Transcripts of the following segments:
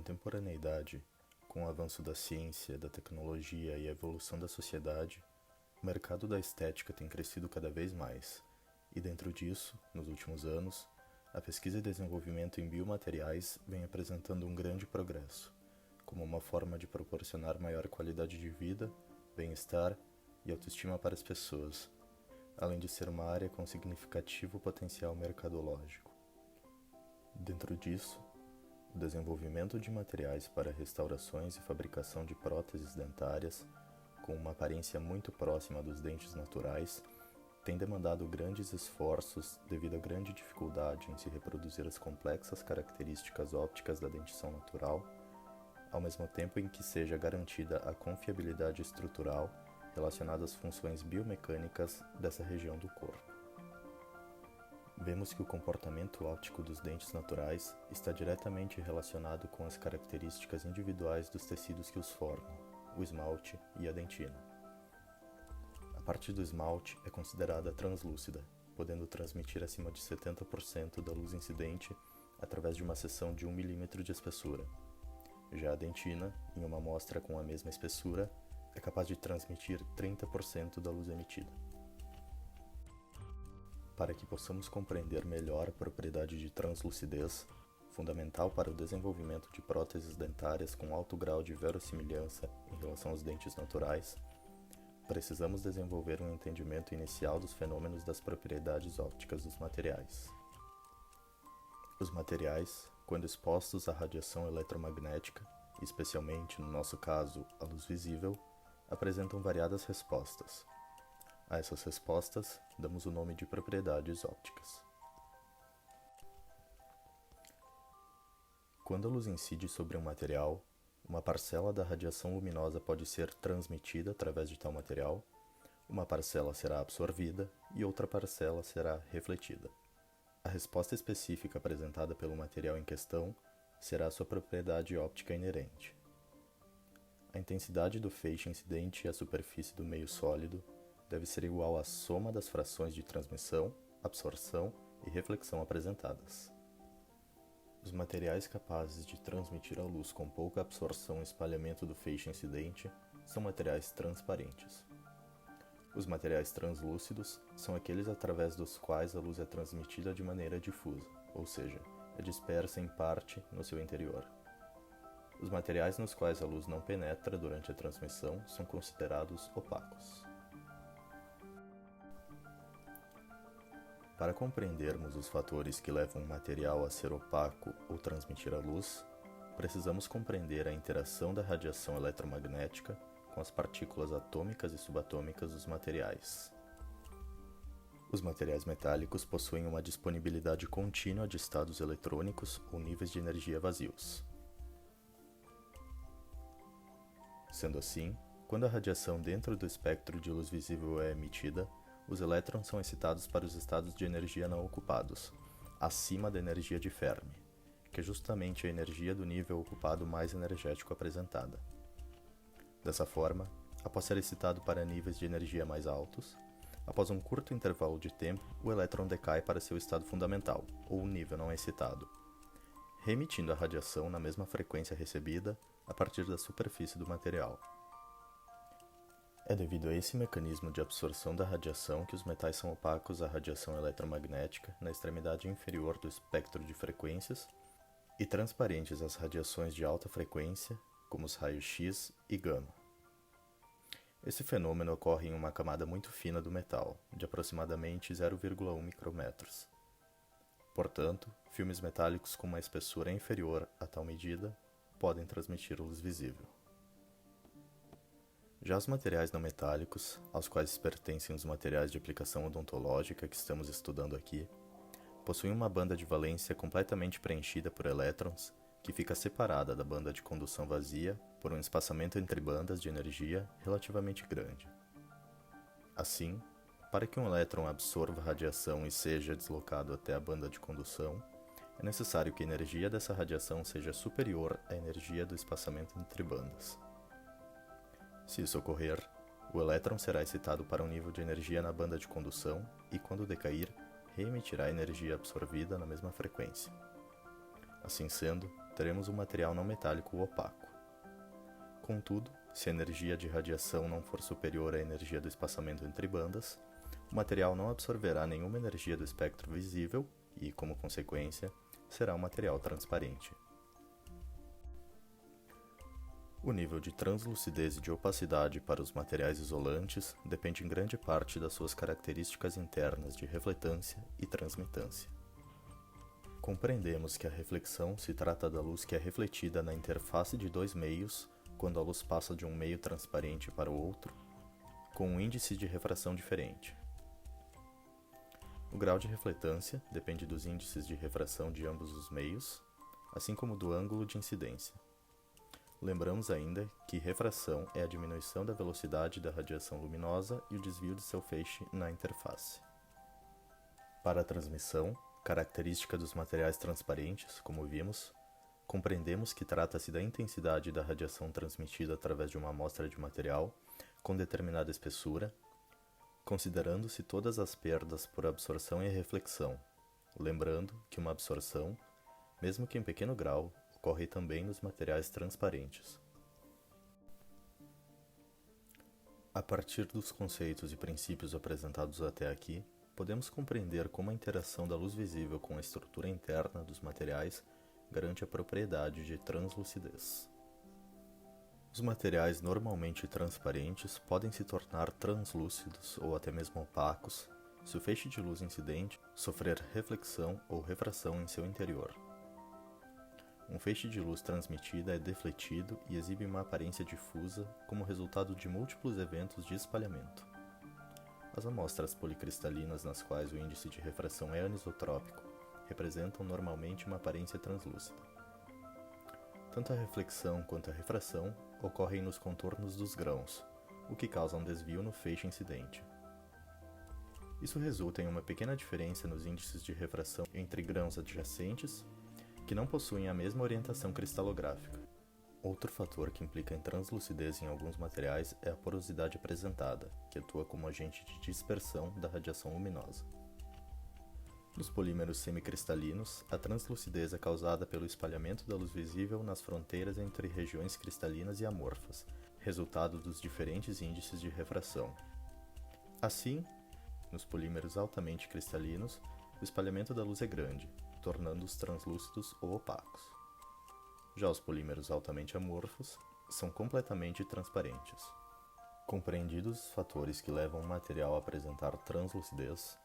contemporaneidade, com o avanço da ciência, da tecnologia e a evolução da sociedade, o mercado da estética tem crescido cada vez mais, e dentro disso, nos últimos anos, a pesquisa e desenvolvimento em biomateriais vem apresentando um grande progresso, como uma forma de proporcionar maior qualidade de vida, bem-estar e autoestima para as pessoas, além de ser uma área com significativo potencial mercadológico. Dentro disso, o desenvolvimento de materiais para restaurações e fabricação de próteses dentárias, com uma aparência muito próxima dos dentes naturais, tem demandado grandes esforços devido à grande dificuldade em se reproduzir as complexas características ópticas da dentição natural, ao mesmo tempo em que seja garantida a confiabilidade estrutural relacionada às funções biomecânicas dessa região do corpo. Vemos que o comportamento óptico dos dentes naturais está diretamente relacionado com as características individuais dos tecidos que os formam, o esmalte e a dentina. A parte do esmalte é considerada translúcida, podendo transmitir acima de 70% da luz incidente através de uma seção de 1 mm de espessura. Já a dentina, em uma amostra com a mesma espessura, é capaz de transmitir 30% da luz emitida. Para que possamos compreender melhor a propriedade de translucidez, fundamental para o desenvolvimento de próteses dentárias com alto grau de verossimilhança em relação aos dentes naturais, precisamos desenvolver um entendimento inicial dos fenômenos das propriedades ópticas dos materiais. Os materiais, quando expostos à radiação eletromagnética, especialmente no nosso caso a luz visível, apresentam variadas respostas. A essas respostas, damos o nome de propriedades ópticas. Quando a luz incide sobre um material, uma parcela da radiação luminosa pode ser transmitida através de tal material, uma parcela será absorvida e outra parcela será refletida. A resposta específica apresentada pelo material em questão será a sua propriedade óptica inerente. A intensidade do feixe incidente à superfície do meio sólido deve ser igual à soma das frações de transmissão, absorção e reflexão apresentadas. Os materiais capazes de transmitir a luz com pouca absorção e espalhamento do feixe incidente são materiais transparentes. Os materiais translúcidos são aqueles através dos quais a luz é transmitida de maneira difusa, ou seja, é dispersa em parte no seu interior. Os materiais nos quais a luz não penetra durante a transmissão são considerados opacos. Para compreendermos os fatores que levam um material a ser opaco ou transmitir a luz, precisamos compreender a interação da radiação eletromagnética com as partículas atômicas e subatômicas dos materiais. Os materiais metálicos possuem uma disponibilidade contínua de estados eletrônicos ou níveis de energia vazios. Sendo assim, quando a radiação dentro do espectro de luz visível é emitida, os elétrons são excitados para os estados de energia não ocupados, acima da energia de Fermi, que é justamente a energia do nível ocupado mais energético apresentada. Dessa forma, após ser excitado para níveis de energia mais altos, após um curto intervalo de tempo, o elétron decai para seu estado fundamental, ou nível não excitado, reemitindo a radiação na mesma frequência recebida a partir da superfície do material. É devido a esse mecanismo de absorção da radiação que os metais são opacos à radiação eletromagnética na extremidade inferior do espectro de frequências e transparentes às radiações de alta frequência, como os raios X e gama. Esse fenômeno ocorre em uma camada muito fina do metal, de aproximadamente 0,1 micrômetros. Portanto, filmes metálicos com uma espessura inferior a tal medida podem transmitir luz visível. Já os materiais não metálicos, aos quais pertencem os materiais de aplicação odontológica que estamos estudando aqui, possuem uma banda de valência completamente preenchida por elétrons, que fica separada da banda de condução vazia por um espaçamento entre bandas de energia relativamente grande. Assim, para que um elétron absorva radiação e seja deslocado até a banda de condução, é necessário que a energia dessa radiação seja superior à energia do espaçamento entre bandas. Se isso ocorrer, o elétron será excitado para um nível de energia na banda de condução e, quando decair, reemitirá a energia absorvida na mesma frequência. Assim sendo, obteremos um material não metálico opaco. Contudo, se a energia de radiação não for superior à energia do espaçamento entre bandas, o material não absorverá nenhuma energia do espectro visível e, como consequência, será um material transparente. O nível de translucidez e de opacidade para os materiais isolantes depende em grande parte das suas características internas de refletância e transmitância. Compreendemos que a reflexão se trata da luz que é refletida na interface de dois meios quando a luz passa de um meio transparente para o outro, com um índice de refração diferente. O grau de refletância depende dos índices de refração de ambos os meios, assim como do ângulo de incidência. Lembramos ainda que refração é a diminuição da velocidade da radiação luminosa e o desvio de seu feixe na interface. Para a transmissão, característica dos materiais transparentes, como vimos, compreendemos que trata-se da intensidade da radiação transmitida através de uma amostra de material com determinada espessura, considerando-se todas as perdas por absorção e reflexão, lembrando que uma absorção, mesmo que em pequeno grau, ocorre também nos materiais transparentes. A partir dos conceitos e princípios apresentados até aqui, podemos compreender como a interação da luz visível com a estrutura interna dos materiais garante a propriedade de translucidez. Os materiais normalmente transparentes podem se tornar translúcidos ou até mesmo opacos se o feixe de luz incidente sofrer reflexão ou refração em seu interior. Um feixe de luz transmitida é defletido e exibe uma aparência difusa como resultado de múltiplos eventos de espalhamento. As amostras policristalinas nas quais o índice de refração é anisotrópico representam normalmente uma aparência translúcida. Tanto a reflexão quanto a refração ocorrem nos contornos dos grãos, o que causa um desvio no feixe incidente. Isso resulta em uma pequena diferença nos índices de refração entre grãos adjacentes que não possuem a mesma orientação cristalográfica. Outro fator que implica em translucidez em alguns materiais é a porosidade apresentada, que atua como agente de dispersão da radiação luminosa. Nos polímeros semicristalinos, a translucidez é causada pelo espalhamento da luz visível nas fronteiras entre regiões cristalinas e amorfas, resultado dos diferentes índices de refração. Assim, nos polímeros altamente cristalinos, o espalhamento da luz é grande, tornando-os translúcidos ou opacos. Já os polímeros altamente amorfos são completamente transparentes. Compreendidos os fatores que levam o material a apresentar translucidez,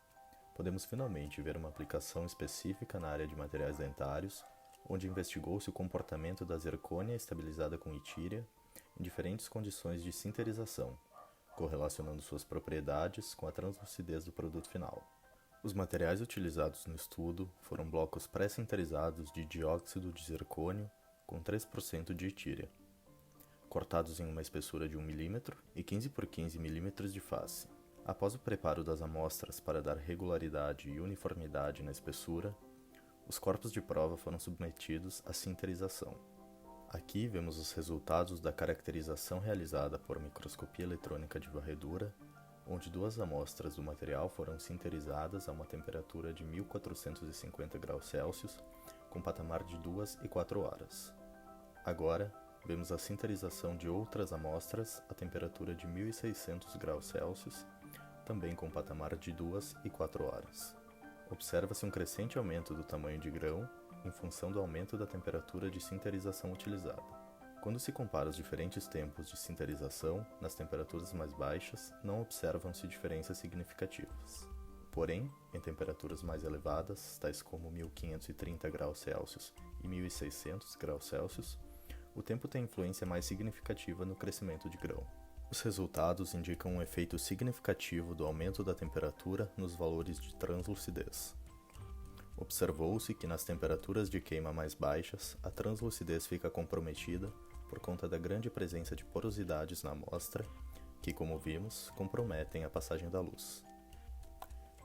podemos finalmente ver uma aplicação específica na área de materiais dentários, onde investigou-se o comportamento da zircônia estabilizada com itíria em diferentes condições de sinterização, correlacionando suas propriedades com a translucidez do produto final. Os materiais utilizados no estudo foram blocos pré-sinterizados de dióxido de zircônio com 3% de itíria, cortados em uma espessura de 1 mm e 15 por 15 mm de face. Após o preparo das amostras para dar regularidade e uniformidade na espessura, os corpos de prova foram submetidos à sinterização. Aqui vemos os resultados da caracterização realizada por microscopia eletrônica de varredura, onde duas amostras do material foram sinterizadas a uma temperatura de 1450 graus Celsius, com patamar de 2 e 4 horas. Agora, vemos a sinterização de outras amostras a temperatura de 1600 graus Celsius, também com patamar de 2 e 4 horas. Observa-se um crescente aumento do tamanho de grão em função do aumento da temperatura de sinterização utilizada. Quando se compara os diferentes tempos de sinterização, nas temperaturas mais baixas, não observam-se diferenças significativas. Porém, em temperaturas mais elevadas, tais como 1530 graus Celsius e 1600 graus Celsius, o tempo tem influência mais significativa no crescimento de grão. Os resultados indicam um efeito significativo do aumento da temperatura nos valores de translucidez. Observou-se que nas temperaturas de queima mais baixas, a translucidez fica comprometida por conta da grande presença de porosidades na amostra, que, como vimos, comprometem a passagem da luz.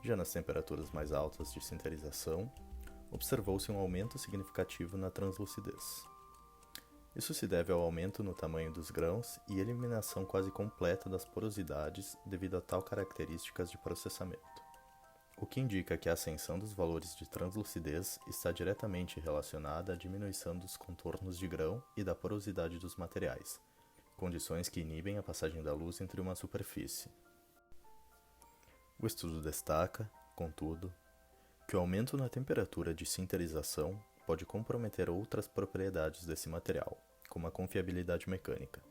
Já nas temperaturas mais altas de sinterização, observou-se um aumento significativo na translucidez. Isso se deve ao aumento no tamanho dos grãos e eliminação quase completa das porosidades devido a tal características de processamento. o que indica que a ascensão dos valores de translucidez está diretamente relacionada à diminuição dos contornos de grão e da porosidade dos materiais, condições que inibem a passagem da luz entre uma superfície. O estudo destaca, contudo, que o aumento na temperatura de sinterização pode comprometer outras propriedades desse material, como a confiabilidade mecânica,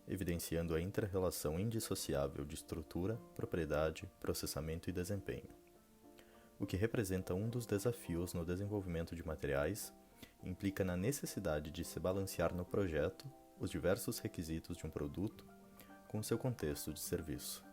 evidenciando a intra-relação indissociável de estrutura, propriedade, processamento e desempenho, o que representa um dos desafios no desenvolvimento de materiais e implica na necessidade de se balancear no projeto os diversos requisitos de um produto com seu contexto de serviço.